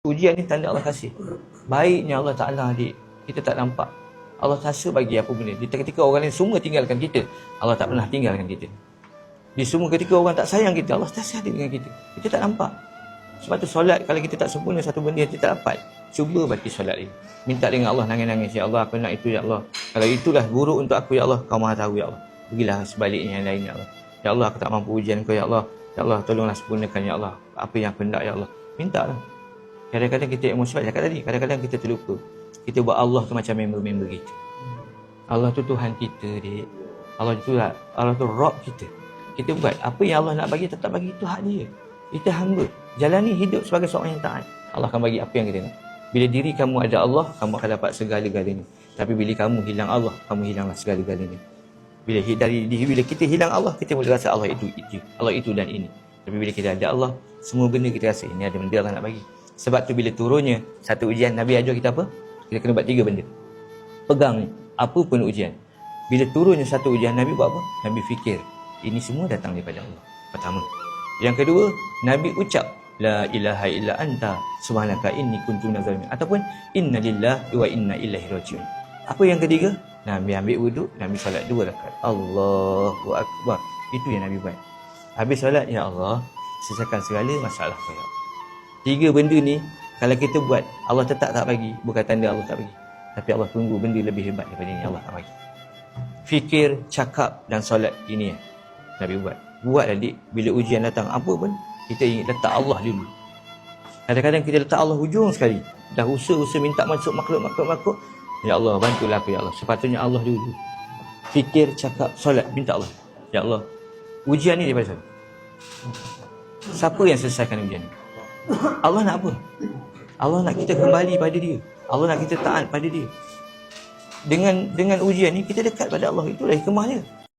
Ujian ni tanda Allah kasih. Baiknya Allah Ta'ala adik, kita tak nampak. Allah rasa bagi apa benda. Di ketika orang lain semua tinggalkan kita, Allah tak pernah tinggalkan kita. Di semua ketika orang tak sayang kita, Allah tak ada dengan kita. Kita tak nampak. Sebab tu solat, kalau kita tak sempurna satu benda yang kita tak dapat, cuba bagi solat ini. Minta dengan Allah, nangis-nangis, ya Allah, aku nak itu, ya Allah. Kalau itulah buruk untuk aku, ya Allah, kau maha tahu, ya Allah. Pergilah sebaliknya yang lain, ya Allah. Ya Allah, aku tak mampu ujian kau, ya Allah. Ya Allah, tolonglah sempurnakan, ya Allah. Apa yang aku hendak, ya Allah. Minta lah. Kadang-kadang kita emosi, cakap tadi, kadang-kadang kita terlupa. Kita buat Allah tu macam member-member kita. Allah tu Tuhan kita, dik. Allah tu Rabb kita. Kita buat apa yang Allah nak bagi, tetap bagi, itu hak dia. Kita hamba. Jalani hidup sebagai seorang yang taat. Allah akan bagi apa yang kita nak. Bila diri kamu ada Allah, kamu akan dapat segala-galanya. Tapi bila kamu hilang Allah, kamu hilanglah segala-galanya. Bila kita hilang Allah, kita boleh rasa Allah itu, Allah itu dan ini. Tapi bila kita ada Allah, semua benda kita rasa ini ada benda Allah nak bagi. Sebab tu bila turunnya satu ujian, Nabi ajar kita apa? Kita kena buat 3 benda. Pegang apa pun ujian. Bila turunnya satu ujian, Nabi buat apa? Nabi fikir, ini semua datang daripada Allah. Pertama. Yang kedua, Nabi ucap, la ilaha illa anta subhanaka inni kuntu minaz zalimin, ataupun inna lillahi wa inna ilaihi rajiun. Apa yang ketiga? Nabi ambil wuduk, Nabi solat 2 rakaat. Allahu akbar. Itu yang Nabi buat. Habis solat, ya Allah, selesaikan segala masalah kau, ya Allah. 3 benda ni, kalau kita buat, Allah tetap tak bagi. Bukan tanda Allah tak bagi. Tapi Allah tunggu benda lebih hebat daripada ini, Allah tak bagi. Fikir, cakap dan solat ini Nabi buat. Buat adik, bila ujian datang apa pun, kita ingat letak Allah dulu. Kadang-kadang kita letak Allah hujung sekali. Dah usaha minta masuk makhluk. Ya Allah, bantulah aku, ya Allah. Sepatutnya Allah dulu. Fikir, cakap, solat, minta Allah. Ya Allah, ujian ni daripada siapa? Siapa yang selesaikan ujian ni? Allah nak apa? Allah nak kita kembali pada dia. Allah nak kita taat pada dia. Dengan ujian ni, kita dekat pada Allah. Itulah hikmah dia.